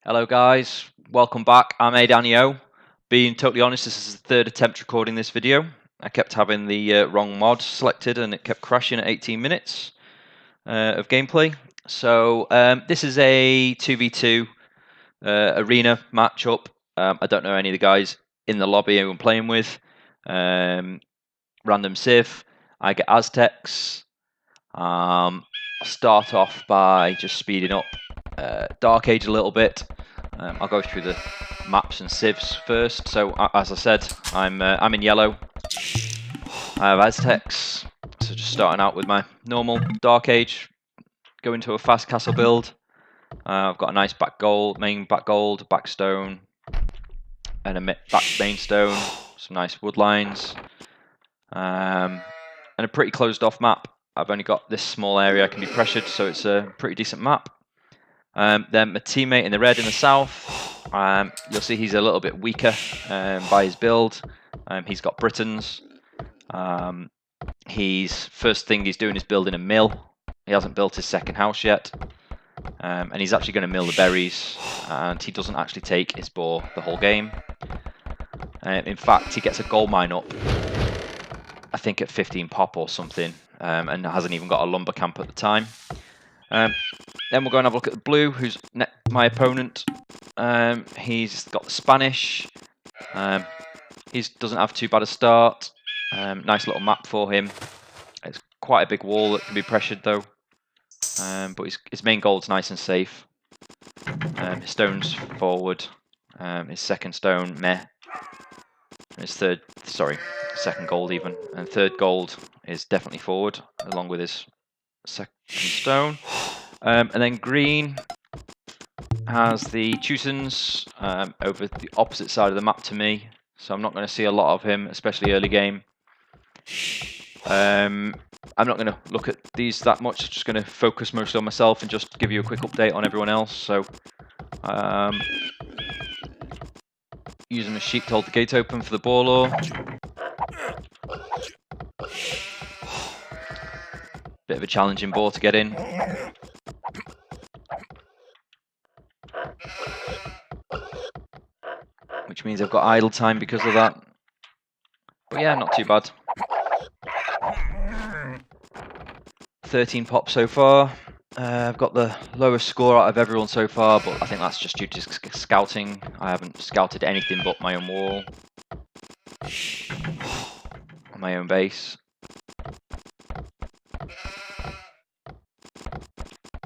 Hello guys, welcome back. I'm adannyo. Being totally honest, this is the third attempt recording this video. I kept having the wrong mod selected and it kept crashing at 18 minutes of gameplay. So this is a 2v2 arena matchup. I don't know any of the guys in the lobby who I'm playing with. Random Civ. I get Aztecs. I'll start off by just speeding up Dark Age a little bit. I'll go through the maps and civs first. So as I said, I'm in yellow. I have Aztecs, so just starting out with my normal Dark Age, go into a fast castle build. I've got a nice main back gold, back stone, and a back main stone, some nice wood lines, and a pretty closed off map. I've only got this small area I can be pressured, so it's a pretty decent map. Then my teammate in the red in the south, you'll see he's a little bit weaker by his build. He's got Britons. First thing he's doing is building a mill. He hasn't built his second house yet. And he's actually going to mill the berries, and he doesn't actually take his boar the whole game. In fact, he gets a gold mine up, I think at 15 pop or something, and hasn't even got a lumber camp at the time. Then we'll go and have a look at the blue, who's my opponent. He's got the Spanish. He doesn't have too bad a start. Nice little map for him. It's quite a big wall that can be pressured though. But his main gold's nice and safe. His stone's forward. His second stone, meh. And his second gold even. And third gold is definitely forward, along with his second stone. And then green has the Tuetons over the opposite side of the map to me, so I'm not going to see a lot of him, especially early game. I'm not going to look at these that much, just going to focus mostly on myself and just give you a quick update on everyone else. So using the sheep to hold the gate open for the boar law. Bit of a challenging boar to get in. Which means I've got idle time because of that. But yeah, not too bad. 13 pop so far. I've got the lowest score out of everyone so far, but I think that's just due to scouting. I haven't scouted anything but my own wall. On my own base.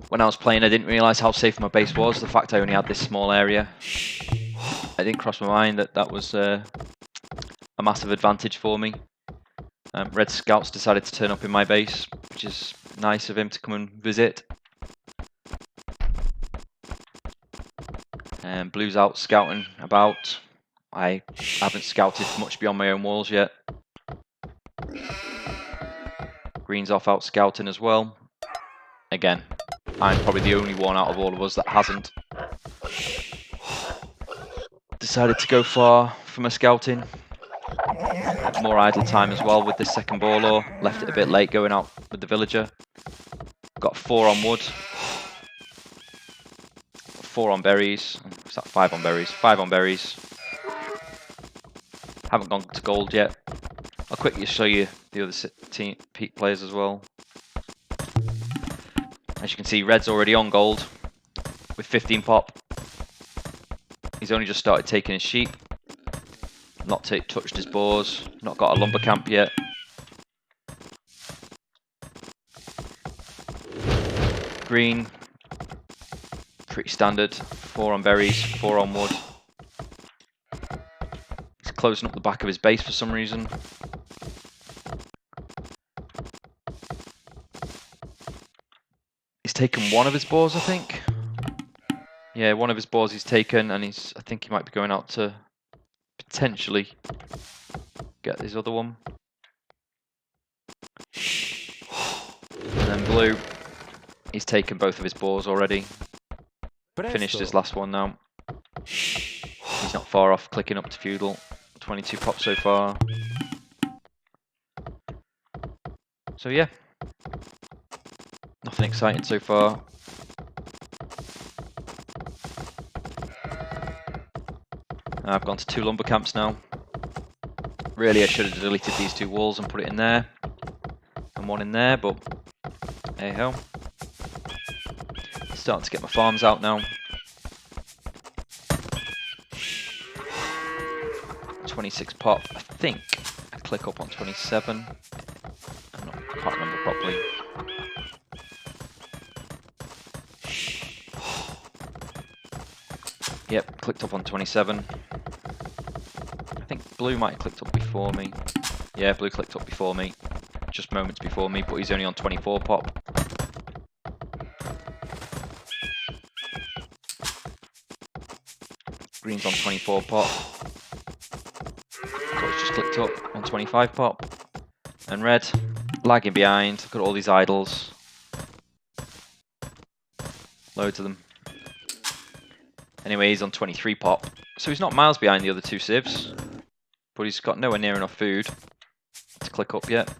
When I was playing, I didn't realise how safe my base was. The fact I only had this small area. It didn't cross my mind that that was a massive advantage for me. Red Scouts decided to turn up in my base, which is nice of him to come and visit. And Blue's out scouting about. I haven't scouted much beyond my own walls yet. Green's off out scouting as well. Again, I'm probably the only one out of all of us that hasn't decided to go far for my scouting. More idle time as well with this second boar law. Left it a bit late going out with the villager. Got 4 on wood. 4 on berries. What's that? 5 on berries. 5 on berries. Haven't gone to gold yet. I'll quickly show you the other peak players as well. As you can see, Red's already on gold with 15 pop. He's only just started taking his sheep. Not touched his boars. Not got a lumber camp yet. Green, pretty standard. 4 on berries, 4 on wood. He's closing up the back of his base for some reason. He's taken one of his boars, I think. Yeah, one of his boars he's taken, and I think he might be going out to potentially get his other one. And then blue, he's taken both of his boars already. Finished his last one now. He's not far off clicking up to feudal. 22 pop so far. So yeah, nothing exciting so far. I've gone to 2 lumber camps now. Really, I should have deleted these 2 walls and put it in there. And 1 in there, but hey ho. Starting to get my farms out now. 26 pop. I think I click up on 27. I can't remember properly. Yep, clicked up on 27. I think blue might have clicked up before me. Yeah, blue clicked up before me. Just moments before me, but he's only on 24 pop. Green's on 24 pop. So it's just clicked up on 25 pop. And red, lagging behind. Got all these idles. Loads of them. Anyway, he's on 23 pop. So he's not miles behind the other 2 civs. But he's got nowhere near enough food to click up yet.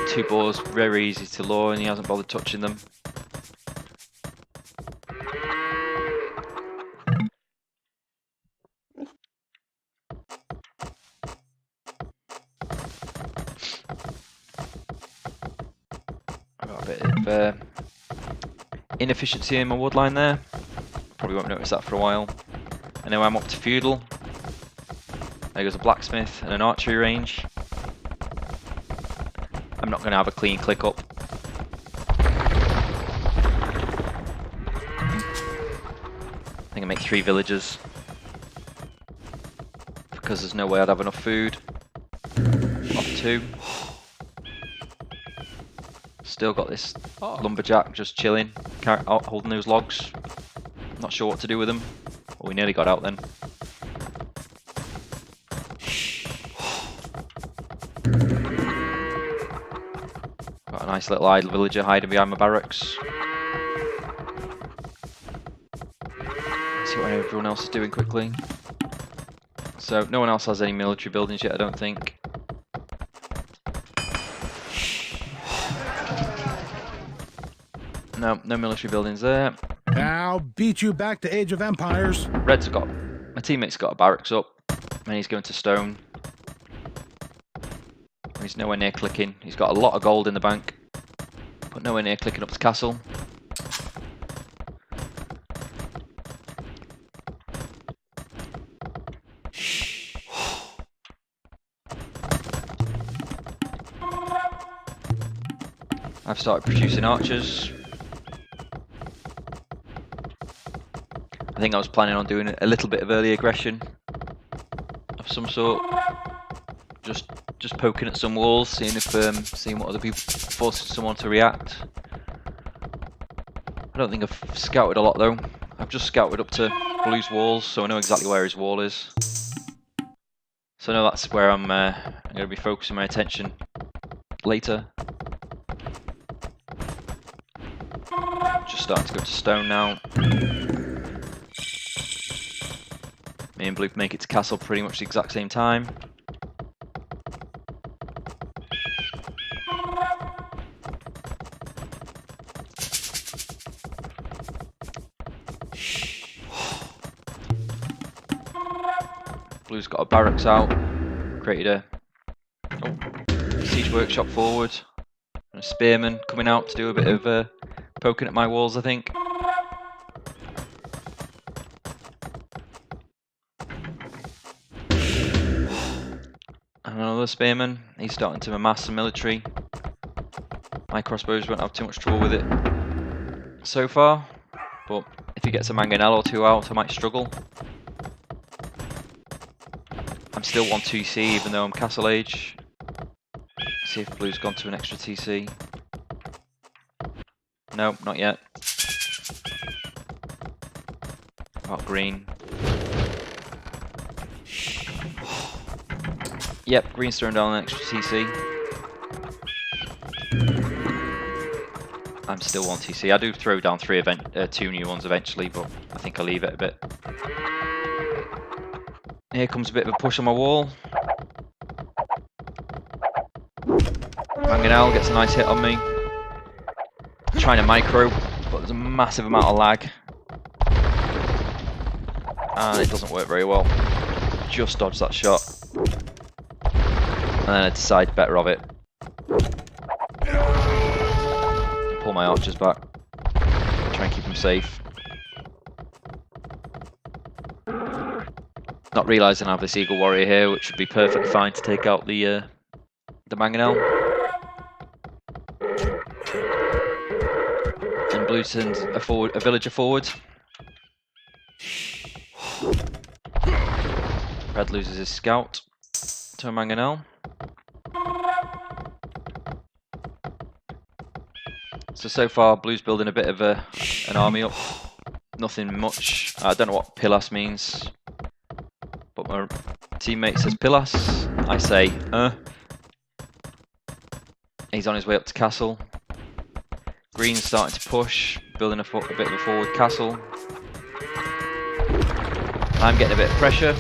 Two boars, very easy to lure, and he hasn't bothered touching them. I've got a bit of inefficiency in my wood line there. Probably won't notice that for a while. I know I'm up to feudal. There goes a blacksmith and an archery range. I'm not going to have a clean click up. I think I make 3 villagers. Because there's no way I'd have enough food. Off 2. Still got this lumberjack just chilling, holding those logs. Not sure what to do with them. Well, we nearly got out then. Got a nice little idle villager hiding behind my barracks. Let's see what everyone else is doing quickly. So, no one else has any military buildings yet, I don't think. No, no military buildings there. I'll beat you back to Age of Empires. Red's got, my teammate's got a barracks up, and he's going to stone. He's nowhere near clicking. He's got a lot of gold in the bank, but nowhere near clicking up to castle. I've started producing archers. I think I was planning on doing a little bit of early aggression of some sort. Just poking at some walls, seeing if seeing what other people, forcing someone to react. I don't think I've scouted a lot though. I've just scouted up to Blue's walls, so I know exactly where his wall is. So I know that's where I'm going to be focusing my attention later. Just starting to go to stone now. Me and Blue make it to castle pretty much the exact same time. Blue's got a barracks out, created a siege workshop forward, and a spearman coming out to do a bit of poking at my walls, I think. And another spearman, he's starting to amass some military. My crossbows won't have too much trouble with it so far, but if he gets a mangonel or 2 out, I might struggle. I'm still 1 TC even though I'm castle age. See if Blue's gone to an extra TC. No, not yet. About green. Yep, green's throwing down an extra TC. I'm still 1 TC. I do throw down 2 new ones eventually, but I think I'll leave it a bit. Here comes a bit of a push on my wall. Mangonel gets a nice hit on me. Trying to micro. but there's a massive amount of lag, and it doesn't work very well. Just dodge that shot, and then I decide better of it. Pull my archers back, try and keep them safe. Not realising I have this Eagle Warrior here, which would be perfectly fine to take out the mangonel. And blue sends a villager forward. Red loses his scout to a mangonel. So far, blue's building a bit of an army up. Nothing much. I don't know what Pilas means, but my teammate says Pilas. I say, He's on his way up to castle. Green's starting to push, building a bit of a forward castle. I'm getting a bit of pressure.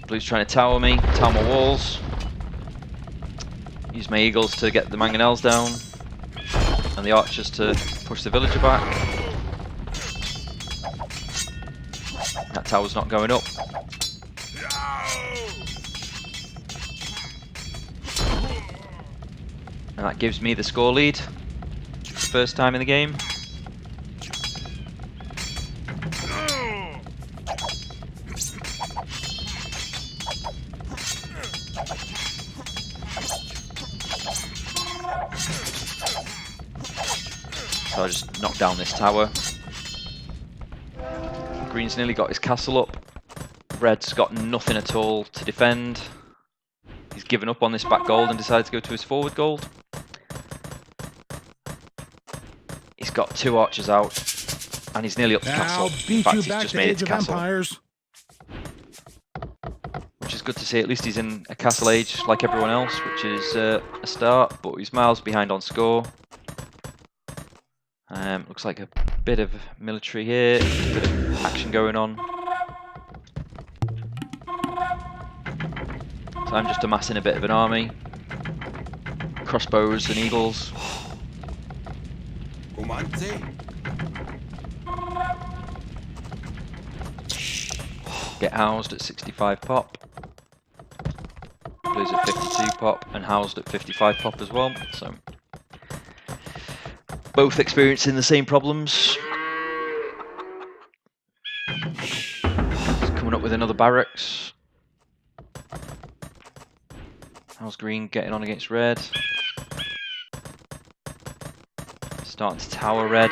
Blue's trying to tower me, tower my walls. Use my eagles to get the mangonels down, and the archers to push the villager back. That tower's not going up. And that gives me the score lead. First time in the game. So I just knocked down this tower. Green's nearly got his castle up. Red's got nothing at all to defend. He's given up on this back gold and decided to go to his forward gold. He's got 2 archers out, and he's nearly up to castle. In fact, he's just made it to castle. Which is good to see. At least he's in a castle age like everyone else, which is a start, but he's miles behind on score. Looks like a bit of military here, a bit of action going on. So I'm just amassing a bit of an army. Crossbows and eagles. Get housed at 65 pop. Blue's at 52 pop and housed at 55 pop as well. So both experiencing the same problems. Just coming up with another barracks. How's Green getting on against Red? Starting to tower Red.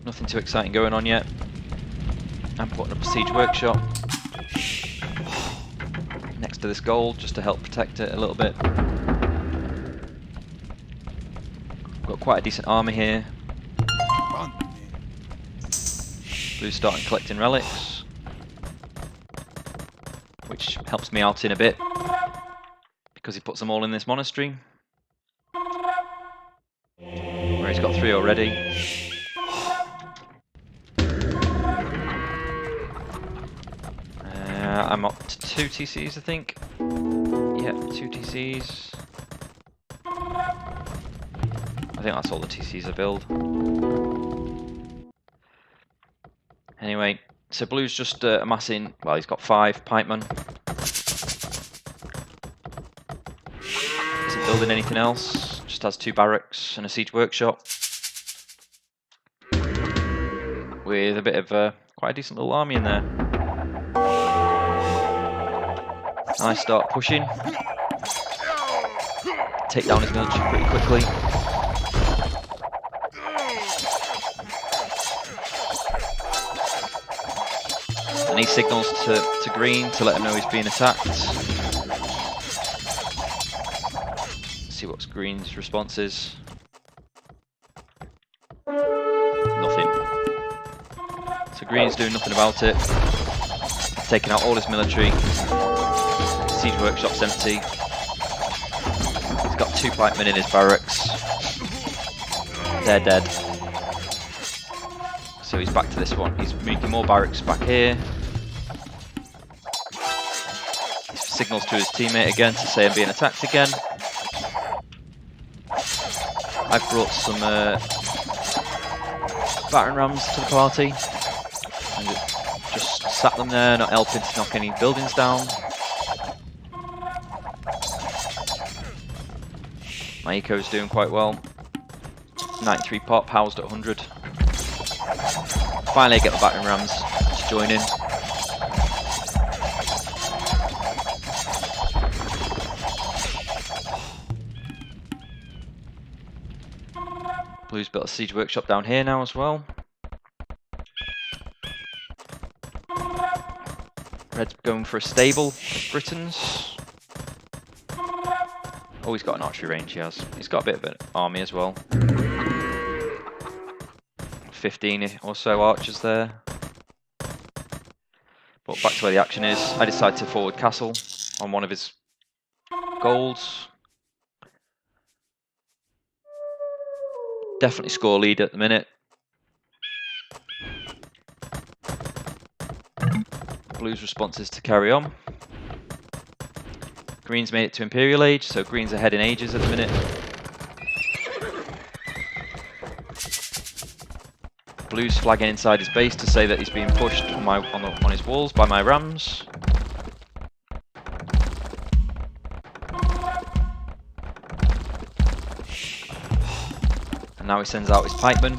Nothing too exciting going on yet. I'm putting up a siege workshop next to this gold just to help protect it a little bit. Got quite a decent army here. Blue's starting collecting relics, which helps me out in a bit because he puts them all in this monastery, where he's got 3 already. I'm up to 2 TCs, I think. Yep, 2 TCs. I think that's all the TCs I build. Anyway, so Blue's just amassing, well, he's got 5 pikemen. Isn't building anything else, just has 2 barracks and a siege workshop. With a bit of quite a decent little army in there. I start pushing. Take down his military pretty quickly. And he signals to Green to let him know he's being attacked. Let's see what Green's response is. Nothing. So Green's doing nothing about it. Taking out all his military. Siege workshop's empty. He's got 2 pikemen in his barracks. They're dead. So he's back to this one. He's making more barracks back here. He signals to his teammate again to say I'm being attacked again. I've brought some battering rams to the party. And just sat them there, not helping to knock any buildings down. My eco's doing quite well. 93 pop, housed at 100. Finally I get the battering rams to join in. Blue's built a siege workshop down here now as well. Red's going for a stable, Britons. Oh, he's got an archery range, he has. He's got a bit of an army as well. 15 or so archers there. But back to where the action is. I decide to forward castle on one of his golds. Definitely score lead at the minute. Blue's response is to carry on. Green's made it to Imperial Age, so Green's ahead in ages at the minute. Blue's flagging inside his base to say that he's being pushed on his walls by my rams. And now he sends out his pikemen.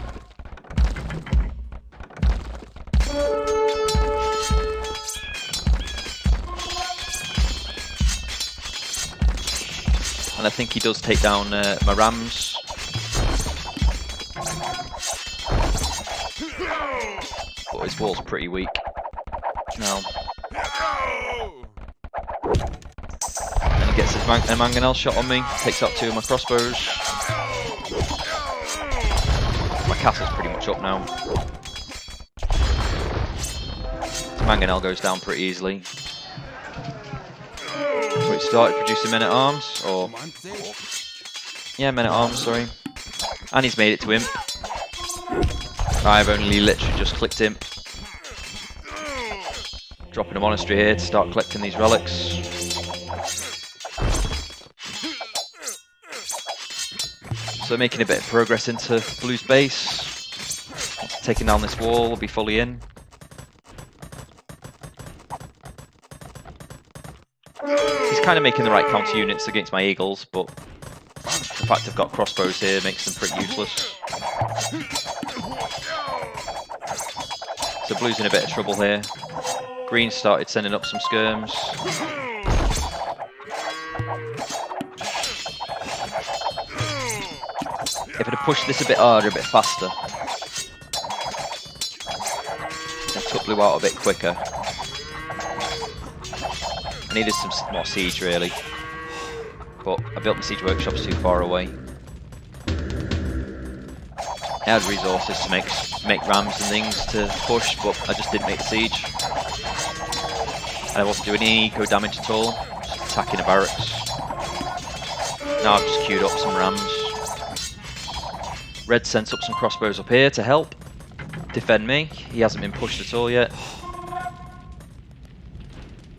And I think he does take down my rams. But his wall's pretty weak now. And he gets his mangonel shot on me, takes out 2 of my crossbows. My castle's pretty much up now. Mangonel goes down pretty easily. So it started producing men-at-arms, or... yeah, men-at-arms, sorry. And he's made it to Imp. I've only literally just clicked Imp. Dropping a monastery here to start collecting these relics. So making a bit of progress into Blue's base. Taking down this wall, will be fully in. He's kind of making the right counter units against my eagles, but the fact I've got crossbows here makes them pretty useless. So Blue's in a bit of trouble here. Green started sending up some skirms. If I'd have pushed this a bit harder, a bit faster, and took Blue out a bit quicker. I needed some more siege really, but I built my siege workshops too far away. I had resources to make rams and things to push, but I just didn't make the siege. And I wasn't doing any eco damage at all, just attacking the barracks. Now I've just queued up some rams. Red sent up some crossbows up here to help defend me. He hasn't been pushed at all yet.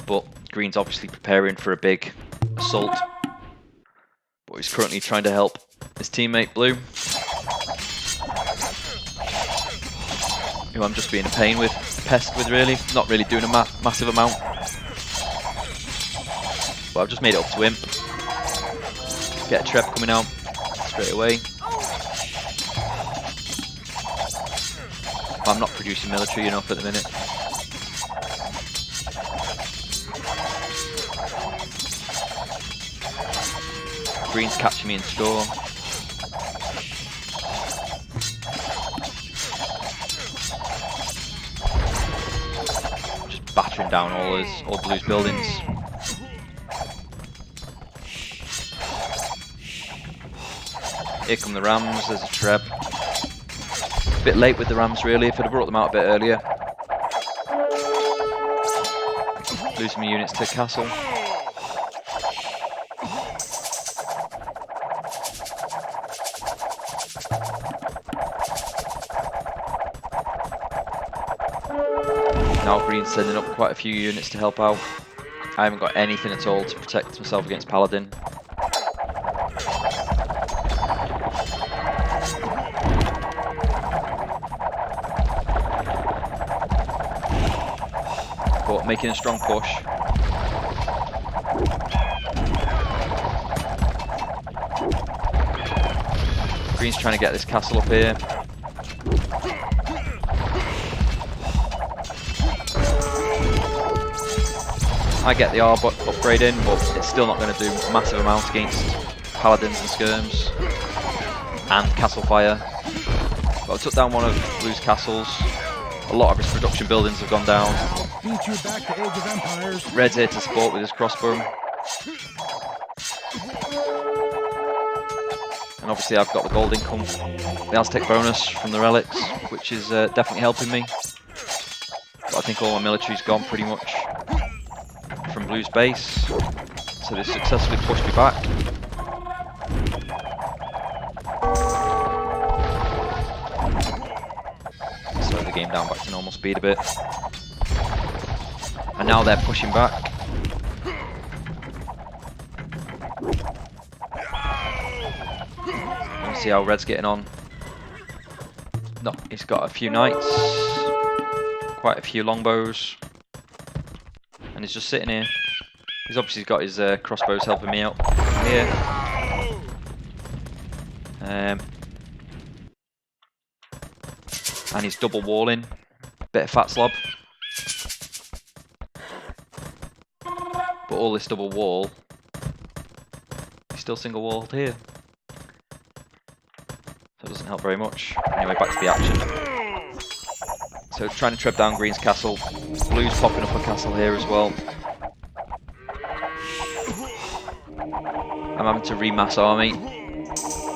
But Green's obviously preparing for a big assault. But he's currently trying to help his teammate Blue, who I'm just being a pest with really. Not really doing a massive amount. But I've just made it up to Imp. Get a trap coming out straight away. I'm not producing military enough at the minute. Green's catching me in storm. Just battering down all Blue's buildings. Here come the rams, there's a treb. A bit late with the rams really, if I'd have brought them out a bit earlier. Losing my units to castle. Now green's sending up quite a few units to help out. I haven't got anything at all to protect myself against Paladin. But making a strong push. Green's trying to get this castle up here. I get the R upgrade in, but it's still not going to do massive amounts against Paladins and Skirms and Castle Fire. But I took down one of Blue's castles. A lot of his production buildings have gone down. Beat you back to Age of Empires. Red's here to support with his crossbow. And obviously I've got the gold income, the Aztec bonus from the relics, which is definitely helping me. But I think all my military's gone pretty much from Blue's base, so they successfully pushed me back. Slow the game down back to normal speed a bit. And now they're pushing back. Let's see how Red's getting on. No, he's got a few knights, quite a few longbows. And he's just sitting here. He's obviously got his crossbows helping me out here. And he's double walling. Bit of fat slob. But all this double wall, he's still single walled here. So it doesn't help very much. Anyway, back to the action. So trying to tread down Green's castle. Blue's popping up a castle here as well. I'm having to remass army.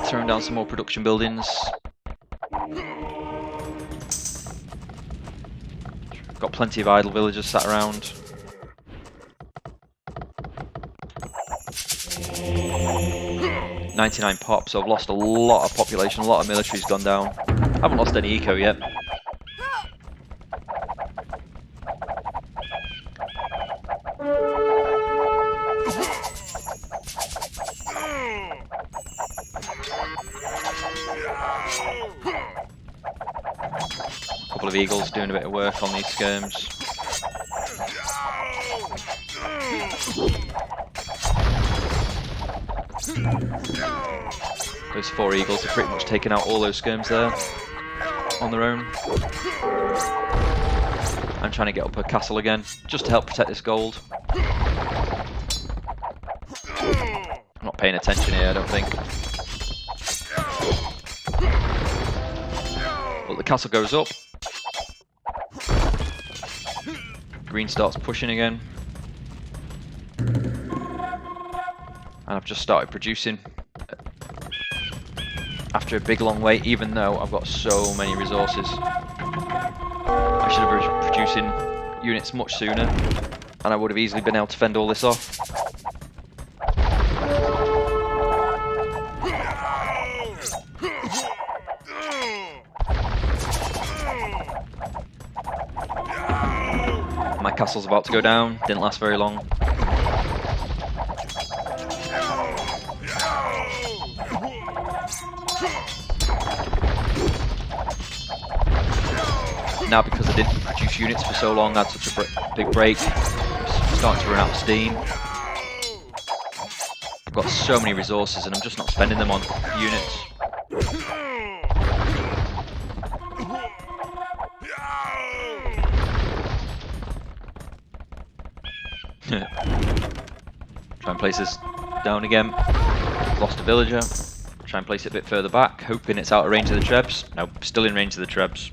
Throwing down some more production buildings. Got plenty of idle villagers sat around. $99 pop, so I've lost a lot of population, a lot of military's gone down. I haven't lost any eco yet. A couple of eagles doing a bit of work on these skirms. Those 4 eagles have pretty much taken out all those skirms there on their own. I'm trying to get up a castle again, just to help protect this gold. I'm not paying attention here, I don't think. But the castle goes up. Green starts pushing again. And I've just started producing after a big long wait, even though I've got so many resources. I should have been producing units much sooner, and I would have easily been able to fend all this off. My castle's about to go down, didn't last very long. Now, because I didn't produce units for so long, I had such a big break, I'm starting to run out of steam. I've got so many resources and I'm just not spending them on units. Try and place this down again. Lost a villager. Try and place it a bit further back, hoping it's out of range of the trebs. Nope, still in range of the trebs.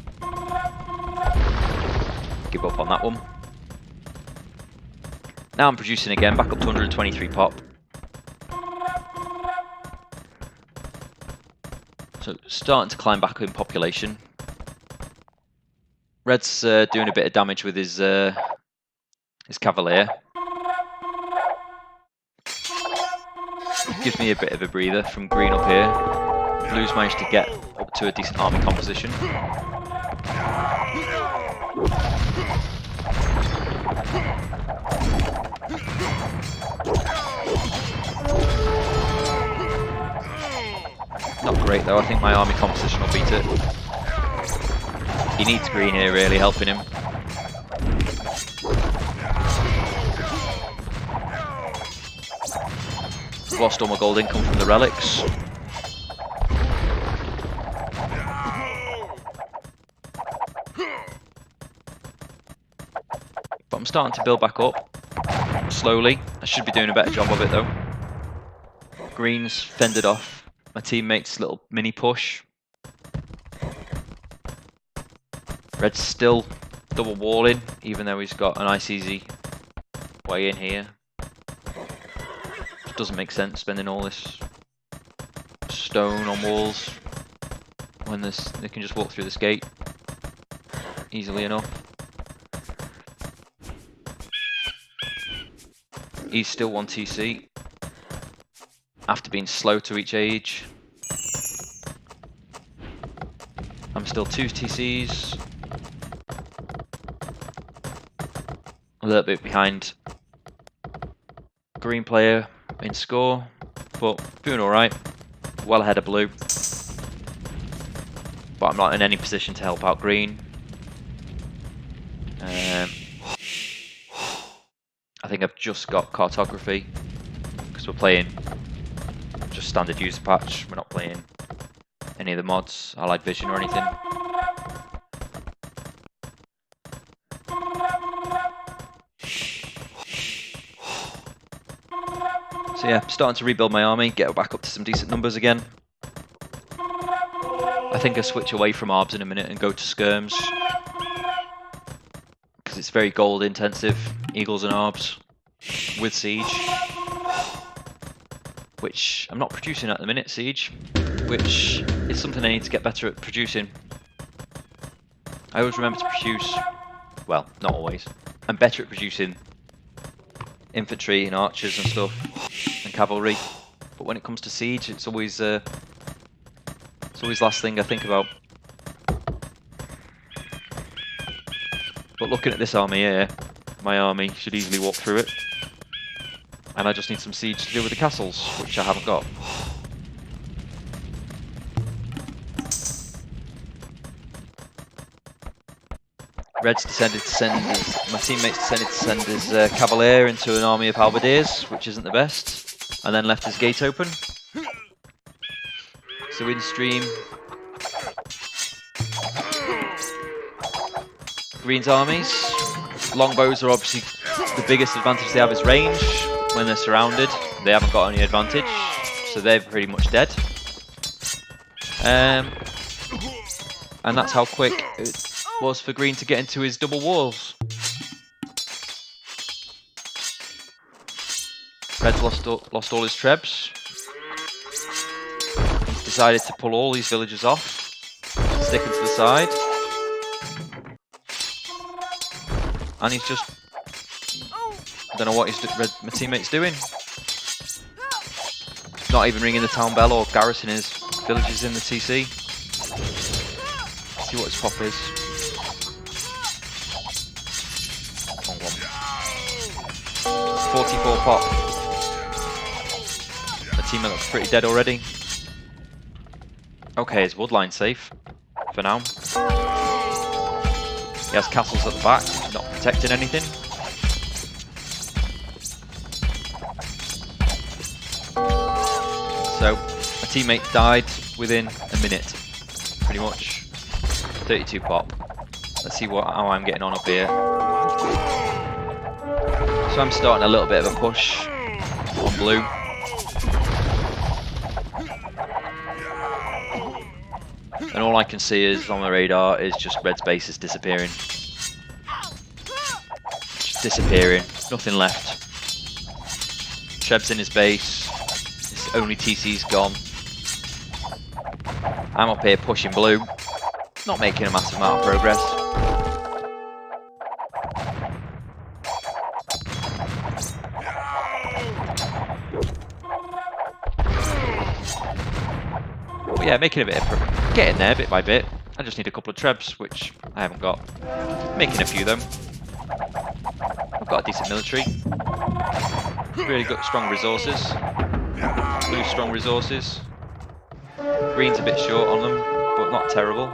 Give up on that one. Now I'm producing again, back up to 123 pop. So starting to climb back in population. Red's doing a bit of damage with his cavalier. Gives me a bit of a breather from Green up here. Blue's managed to get up to a decent army composition. Not great though, I think my army composition will beat it. He needs green here really, helping him. Lost all my gold income from the relics. But I'm starting to build back up, slowly. I should be doing a better job of it though. Green's fended off my teammate's little mini push. Red's still double walling, even though he's got a nice easy way in here. It doesn't make sense spending all this stone on walls when they can just walk through this gate easily enough. He's still 1 TC after being slow to each age. I'm still 2 TCs. A little bit behind green player in score, but doing alright. Well ahead of blue. But I'm not in any position to help out green. I think I've just got cartography because we're playing just standard user patch. We're not playing any of the mods, Allied Vision or anything. So yeah, starting to rebuild my army, get back up to some decent numbers again. I think I'll switch away from ARBs in a minute and go to skirms, because it's very gold intensive, Eagles and ARBs with Siege, which I'm not producing at the minute, Siege, which is something I need to get better at producing. I always remember to produce, well, not always, I'm better at producing infantry and archers and stuff, and cavalry, but when it comes to Siege, it's always last thing I think about. But looking at this army here, my army should easily walk through it. And I just need some siege to do with the castles, which I haven't got. Red's decided to send his, my teammates decided to send his cavalier into an army of halberdiers, which isn't the best, and then left his gate open. So in stream, Green's armies. Longbows are obviously the biggest advantage they have is range. When they're surrounded, they haven't got any advantage, so they're pretty much dead. And that's how quick it was for Green to get into his double walls. Red's lost all his trebs. He's decided to pull all these villagers off, stick them to the side. And he's just, I don't know what my teammate's doing. Not even ringing the town bell or garrisoning his villagers in the TC. Let's see what his pop is. 44 pop. My teammate looks pretty dead already. Okay, his woodline's safe for now. He has castles at the back, not protecting anything. So, my teammate died within a minute, pretty much. 32 pop. Let's see how I'm getting on up here. So I'm starting a little bit of a push on blue. And all I can see is on the radar is just Red's base is disappearing. Just disappearing, nothing left. Treb's in his base, his only TC's gone. I'm up here pushing blue, not making a massive amount of progress. But yeah, making a bit of getting there bit by bit. I just need a couple of trebs, which I haven't got. Making a few though. I've got a decent military. Really good, strong resources. Blue strong resources. Green's a bit short on them, but not terrible.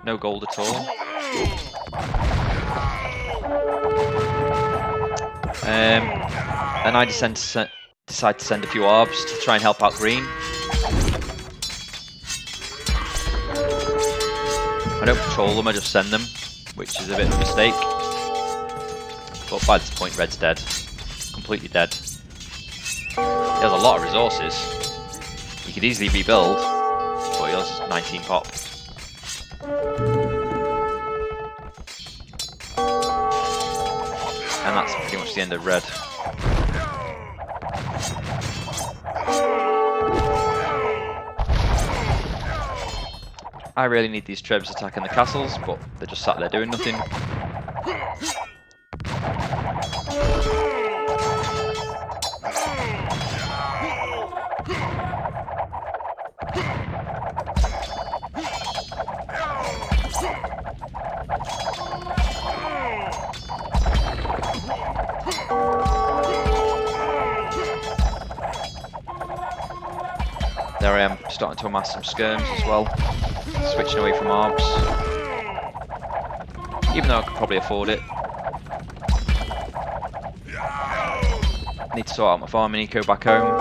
No gold at all. And I decide to send a few orbs to try and help out Green. I don't patrol them, I just send them, which is a bit of a mistake. But by this point, Red's dead. Completely dead. He has a lot of resources. He could easily rebuild, but he has 19 pop. And that's pretty much the end of Red. I really need these trebs attacking the castles, but they're just sat there doing nothing. There I am, starting to amass some skirms as well, switching away from orbs, even though I could probably afford it. Need to sort out my farming eco back home.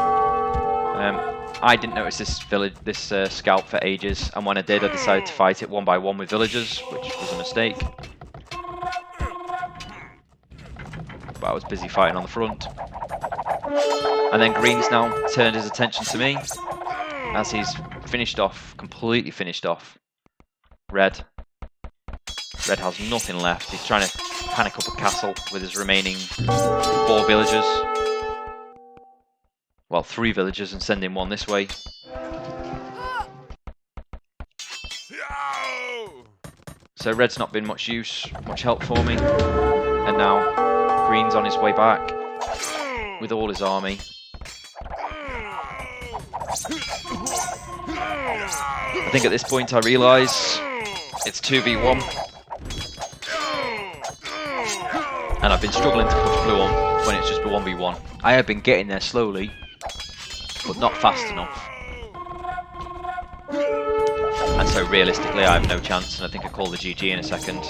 I didn't notice this scout for ages, and when I did, I decided to fight it one by one with villagers, which was a mistake. But I was busy fighting on the front. And then Green's now turned his attention to me, as he's finished off, completely finished off Red. Red has nothing left. He's trying to panic up a castle with his remaining 4 villagers. Well, 3 villagers, and send in 1 this way. So Red's not been much help for me. And now Green's on his way back with all his army. I think at this point I realise it's 2v1. And I've been struggling to push blue on when it's just a 1v1. I have been getting there slowly, but not fast enough. And so realistically I have no chance, and I think I call the GG in a second.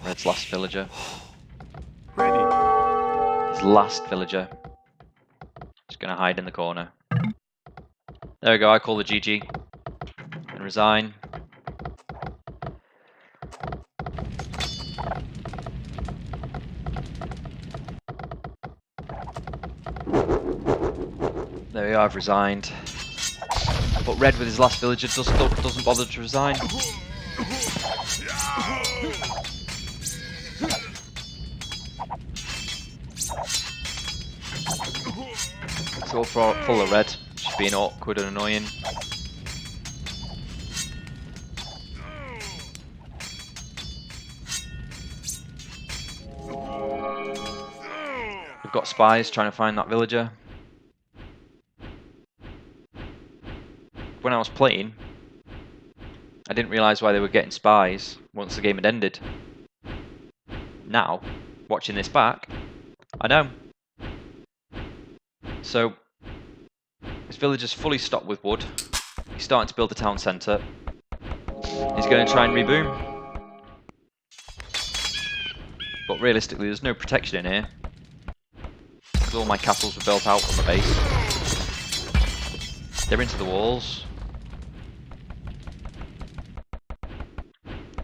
Red's last villager. Ready. His last villager. Just gonna hide in the corner. There we go, I call the GG. And resign. There we are, I've resigned. But Red with his last villager doesn't bother to resign. It's all full of Red, just being awkward and annoying. We've got spies trying to find that villager. When I was playing, I didn't realise why they were getting spies once the game had ended. Now, watching this back, I know. So, this villager's fully stocked with wood. He's starting to build a town centre. He's going to try and reboom. But realistically, there's no protection in here, because all my castles were built out from the base. They're into the walls.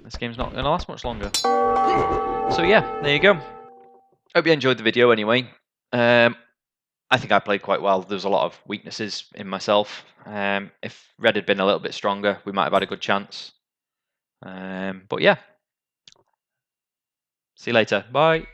This game's not going to last much longer. So yeah, there you go. Hope you enjoyed the video anyway. I think I played quite well. There was a lot of weaknesses in myself. If Red had been a little bit stronger, we might have had a good chance. But yeah. See you later. Bye.